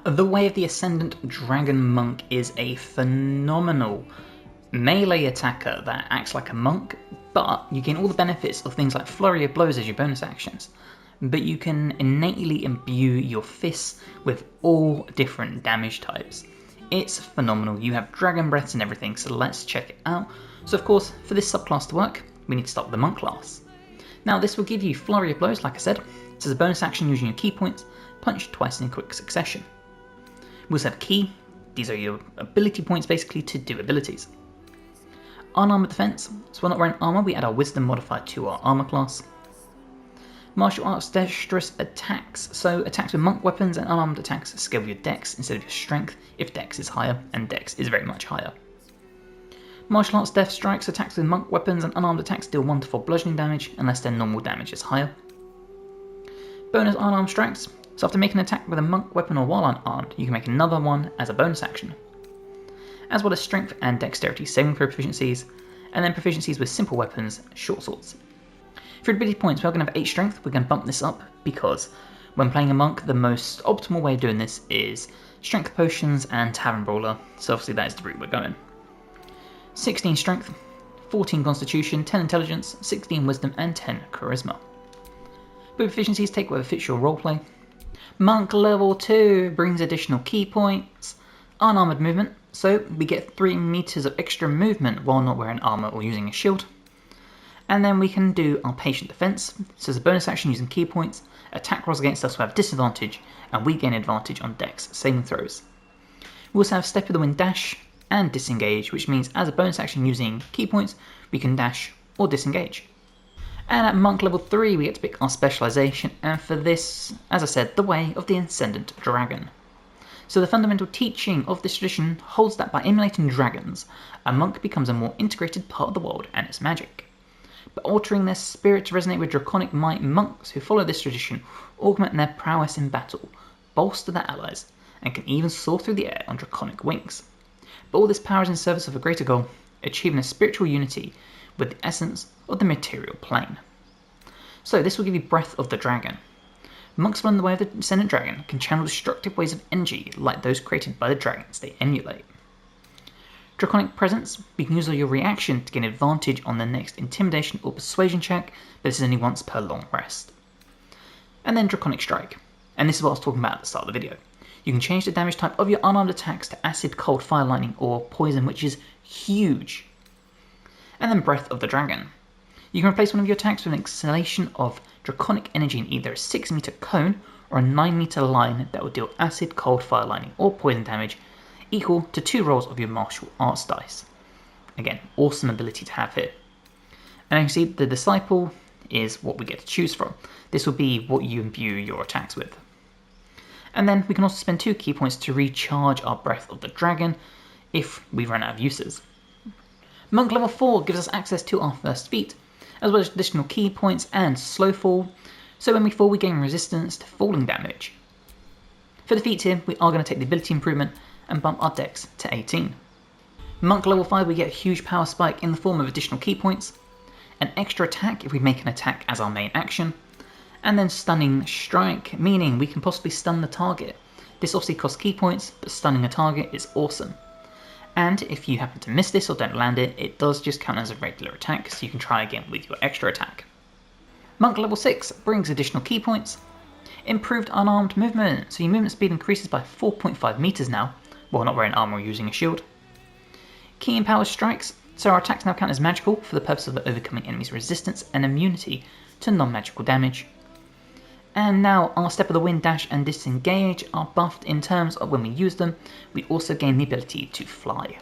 The Way of the Ascendant Dragon Monk is a phenomenal melee attacker that acts like a monk, but you gain all the benefits of things like Flurry of Blows as your bonus actions. But you can innately imbue your fists with all different damage types. It's phenomenal. You have dragon breaths and everything, so let's check it out. So of course, for this subclass to work, we need to start with the monk class. Now this will give you Flurry of Blows, like I said. It's as a bonus action using your key points, punch twice in quick succession. We also have Ki. These are your ability points basically to do abilities. Unarmored defense. So we're not wearing armor, we add our wisdom modifier to our armor class. Martial arts dexterous attacks. So attacks with monk weapons and unarmed attacks scale with your dex instead of your strength if dex is higher, and dex is very much higher. Martial arts death strikes. Attacks with monk weapons and unarmed attacks deal 1 to 4 bludgeoning damage unless their normal damage is higher. Bonus unarmed strikes. So after making an attack with a monk weapon or while unarmed, you can make another one as a bonus action. As well as strength and dexterity saving throw proficiencies, and then proficiencies with simple weapons, short swords. For ability points, we're going to have 8 strength. We're going to bump this up because when playing a monk, the most optimal way of doing this is strength potions and tavern brawler, so obviously that is the route we're going. 16 strength, 14 constitution, 10 intelligence, 16 wisdom and 10 charisma. But proficiencies take whatever fits your roleplay. Monk level 2 brings additional key points, unarmored movement, so we get 3 meters of extra movement while not wearing armor or using a shield. And then we can do our patient defense, so as a bonus action using key points, attack rolls against us will have disadvantage and we gain advantage on dex saving throws. We also have step of the wind dash and disengage, which means as a bonus action using key points, we can dash or disengage. And at monk level 3 we get to pick our specialisation, and for this, as I said, the Way of the Ascendant Dragon. So the fundamental teaching of this tradition holds that by emulating dragons, a monk becomes a more integrated part of the world and its magic. By altering their spirit to resonate with draconic might, monks who follow this tradition augment their prowess in battle, bolster their allies, and can even soar through the air on draconic wings. But all this power is in service of a greater goal, achieving a spiritual unity with the essence of the material plane. So this will give you Breath of the Dragon. Monks following the Way of the Ascendant Dragon can channel destructive waves of energy like those created by the dragons they emulate. Draconic Presence, you can use your reaction to gain advantage on the next intimidation or persuasion check, but this is only once per long rest. And then Draconic Strike, and this is what I was talking about at the start of the video. You can change the damage type of your unarmed attacks to Acid, Cold, Fire, Lightning or Poison, which is huge. And then Breath of the Dragon. You can replace one of your attacks with an exhalation of draconic energy in either a 6 meter cone or a 9 meter line that will deal Acid, Cold, Fire, Lightning or Poison damage equal to 2 rolls of your martial arts dice. Again, awesome ability to have here. And you can see the Disciple is what we get to choose from. This will be what you imbue your attacks with. And then we can also spend 2 key points to recharge our Breath of the Dragon if we run out of uses. Monk level 4 gives us access to our first feat, as well as additional key points and slow fall, so when we fall we gain resistance to falling damage. For the feat here, we are going to take the ability improvement and bump our dex to 18. Monk level 5 we get a huge power spike in the form of additional key points, an extra attack if we make an attack as our main action, and then Stunning Strike, meaning we can possibly stun the target. This obviously costs key points, but stunning a target is awesome. And if you happen to miss this or don't land it, it does just count as a regular attack, so you can try again with your extra attack. Monk level 6 brings additional key points, improved unarmed movement, so your movement speed increases by 4.5 meters now, while not wearing armor or using a shield. Key Empowered Strikes, so our attacks now count as magical for the purpose of overcoming enemies' resistance and immunity to non-magical damage. And now our Step of the Wind dash and disengage are buffed in terms of when we use them, we also gain the ability to fly.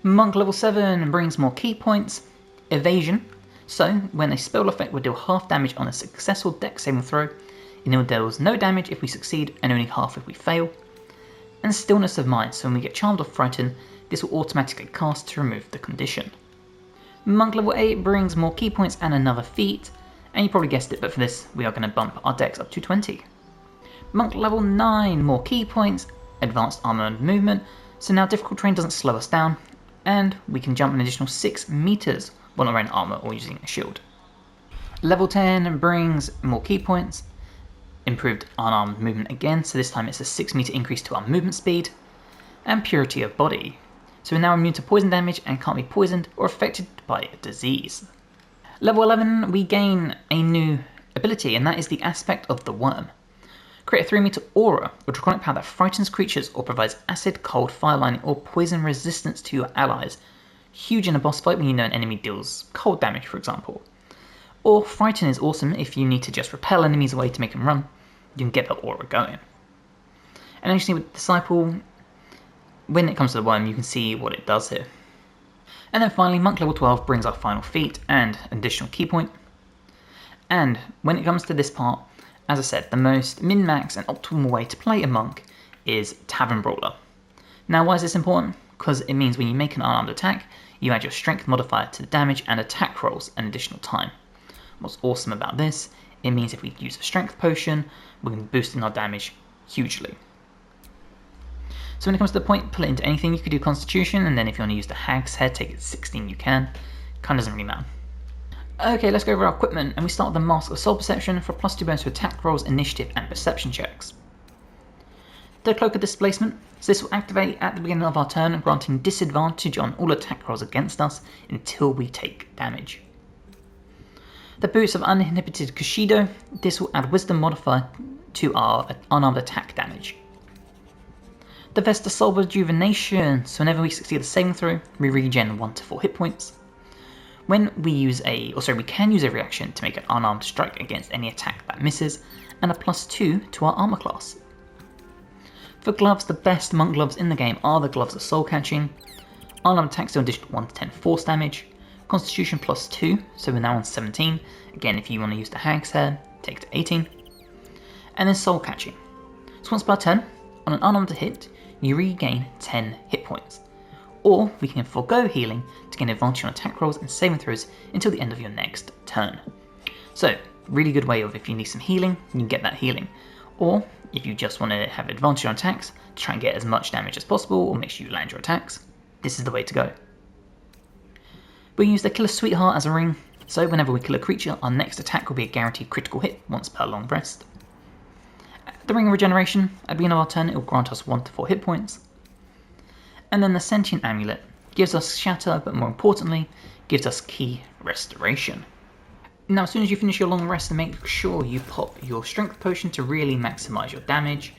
Monk level 7 brings more key points, evasion, so when a spell effect will deal half damage on a successful dex saving throw, it deals no damage if we succeed and only half if we fail. And stillness of mind, so when we get charmed or frightened, this will automatically cast to remove the condition. Monk level 8 brings more key points and another feat, and you probably guessed it, but for this we are going to bump our dex up to 20. Monk level 9, more key points, advanced armor and movement, so now difficult terrain doesn't slow us down, and we can jump an additional 6 meters while not wearing armor or using a shield. Level 10 brings more key points, improved unarmed movement again, so this time it's a 6 meter increase to our movement speed, and purity of body. So we're now immune to poison damage and can't be poisoned or affected by a disease. Level 11, we gain a new ability, and that is the Aspect of the Worm. Create a 3 meter aura or draconic power that frightens creatures or provides acid, cold, fire lightning, or poison resistance to your allies. Huge in a boss fight when you know an enemy deals cold damage, for example. Or Frighten is awesome if you need to just repel enemies away to make them run. You can get that aura going. And actually with Disciple, when it comes to the worm, you can see what it does here. And then finally, Monk level 12 brings our final feat and additional key point. And when it comes to this part, as I said, the most min-max and optimal way to play a Monk is Tavern Brawler. Now why is this important? Because it means when you make an unarmed attack, you add your strength modifier to the damage and attack rolls an additional time. What's awesome about this, it means if we use a strength potion, we can boost in our damage hugely. So when it comes to the point, pull it into anything. You could do Constitution, and then if you want to use the Hag's Head, take it to 16, you can. Kind of doesn't really matter. Okay, let's go over our equipment, and we start with the Mask of Soul Perception for +2 bonus to attack rolls, initiative, and perception checks. The Cloak of Displacement, so this will activate at the beginning of our turn, granting disadvantage on all attack rolls against us until we take damage. The Boots of Uninhibited Kushido, this will add Wisdom modifier to our unarmed attack damage. The Vesta Soul Rejuvenation, so whenever we succeed a saving throw, we regen 1 to 4 hit points. When we use we can use a reaction to make an unarmed strike against any attack that misses, and a +2 to our armor class. For gloves, the best monk gloves in the game are the gloves of soul catching. Unarmed attacks do an additional 1 to 10 force damage. Constitution +2, so we're now on 17. Again, if you want to use the Hag's Head, take it to 18. And then soul catching. So once per turn, on an unarmed hit, you regain 10 hit points. Or we can forego healing to gain advantage on attack rolls and saving throws until the end of your next turn. So, really good way of if you need some healing, you can get that healing. Or if you just want to have advantage on attacks to try and get as much damage as possible or make sure you land your attacks, this is the way to go. We use the Killer Sweetheart as a ring, so whenever we kill a creature, our next attack will be a guaranteed critical hit once per long rest. The Ring of Regeneration, at the beginning of our turn, it will grant us 1 to 4 hit points. And then the Sentient Amulet gives us Shatter, but more importantly, gives us Key Restoration. Now as soon as you finish your long rest, make sure you pop your Strength Potion to really maximise your damage.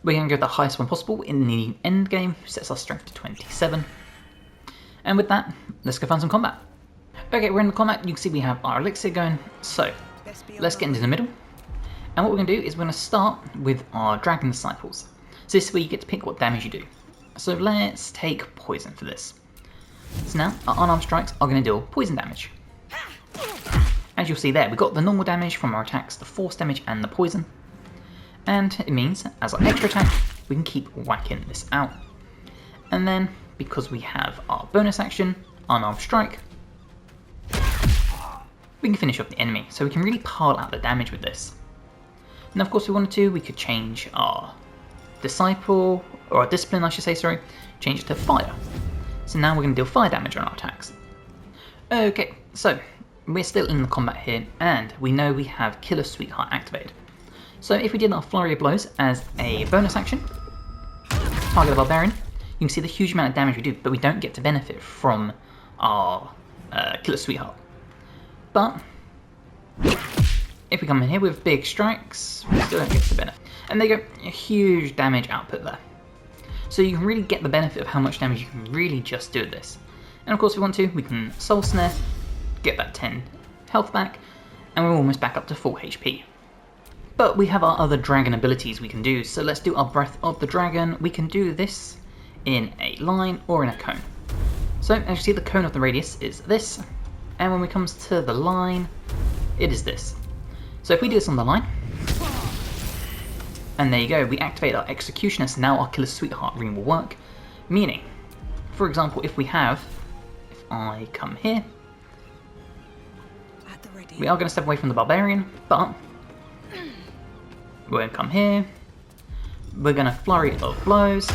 We're going to go the highest one possible in the end game, sets our strength to 27. And with that, let's go find some combat. Okay, we're in the combat, you can see we have our elixir going, so let's get into the middle. And what we're going to do is we're going to start with our Dragon Disciples. So this is where you get to pick what damage you do. So let's take Poison for this. So now, our unarmed strikes are going to deal poison damage. As you'll see there, we've got the normal damage from our attacks, the force damage and the poison. And it means, as our extra attack, we can keep whacking this out. And then, because we have our bonus action, Unarmed Strike, we can finish off the enemy. So we can really pile out the damage with this. And of course, if we wanted to, we could change our Disciple, or our Discipline I should say, sorry, change it to Fire. So now we're going to deal fire damage on our attacks. Okay, so we're still in the combat here, and we know we have Killer Sweetheart activated. So if we did our Flurry of Blows as a bonus action, target a Barbarian, you can see the huge amount of damage we do, but we don't get to benefit from our Killer Sweetheart. But if we come in here with big strikes, we still don't get the benefit. And there you go, a huge damage output there. So you can really get the benefit of how much damage you can really just do with this. And of course if we want to, we can Soul Snare, get that 10 health back, and we're almost back up to full HP. But we have our other dragon abilities we can do, so let's do our Breath of the Dragon. We can do this in a line or in a cone. So as you see, the cone of the radius is this, and when it comes to the line, it is this. So if we do this on the line, and there you go, we activate our Executioner, so now our Killer Sweetheart ring will work. Meaning, for example, if I come here, we are going to step away from the Barbarian, but we're going to come here, we're going to Flurry of Blows.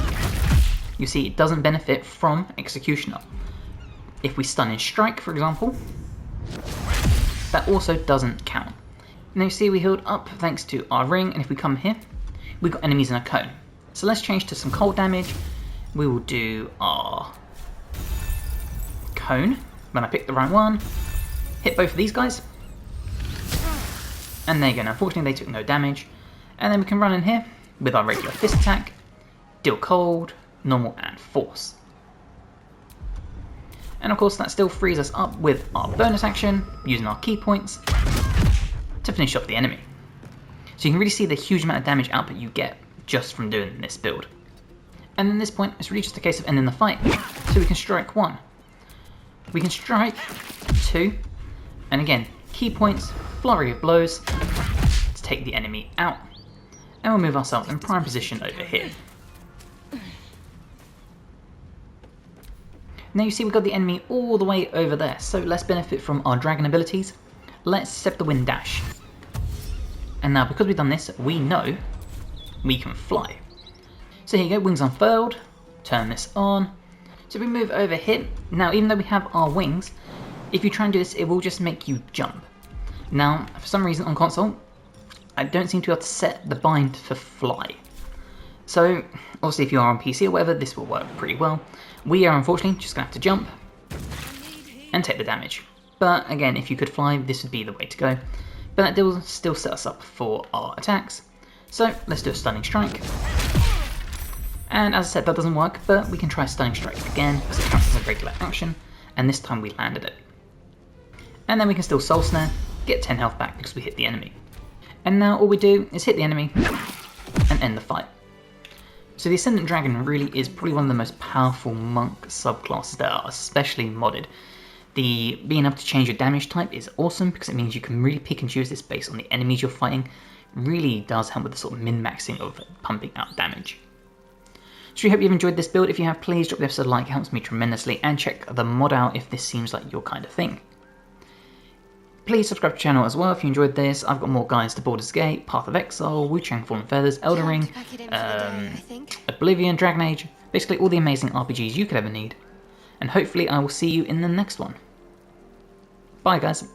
You see it doesn't benefit from Executioner. If we stun and strike, for example, that also doesn't count. Now you see we healed up thanks to our ring, and if we come here, we've got enemies in a cone. So let's change to some cold damage. We will do our cone, when I pick the right one. Hit both of these guys. And there you go. Now, unfortunately, they took no damage. And then we can run in here with our regular fist attack, deal cold, normal, and force. And of course, that still frees us up with our bonus action, using our key points to finish off the enemy. So you can really see the huge amount of damage output you get just from doing this build. And at this point, it's really just a case of ending the fight. So we can strike 1. We can strike 2. And again, key points, flurry of blows to take the enemy out. And we'll move ourselves in prime position over here. Now you see we've got the enemy all the way over there, so let's benefit from our dragon abilities. Let's Step the Wind Dash. And now because we've done this, we know we can fly. So here you go, wings unfurled, turn this on. So we move over here. Now even though we have our wings, if you try and do this, it will just make you jump. Now, for some reason on console, I don't seem to be able to set the bind for fly. So, obviously if you are on PC or whatever, this will work pretty well. We are unfortunately just going to have to jump and take the damage. But again, if you could fly, this would be the way to go. But that will still set us up for our attacks. So, let's do a Stunning Strike. And as I said, that doesn't work, but we can try Stunning Strike again, because it counts as a regular action, and this time we landed it. And then we can still Soul Snare, get 10 health back because we hit the enemy. And now all we do is hit the enemy and end the fight. So the Ascendant Dragon really is probably one of the most powerful monk subclasses that are especially modded. The being able to change your damage type is awesome because it means you can really pick and choose this based on the enemies you're fighting. Really does help with the sort of min-maxing of pumping out damage. So we hope you've enjoyed this build. If you have, please drop the episode a like, it helps me tremendously, and check the mod out if this seems like your kind of thing. Please subscribe to the channel as well if you enjoyed this. I've got more guides to Baldur's Gate, Path of Exile, Wu-Chang Fallen Feathers, Elden Ring, Oblivion, Dragon Age, basically all the amazing RPGs you could ever need. And hopefully I will see you in the next one. Bye guys.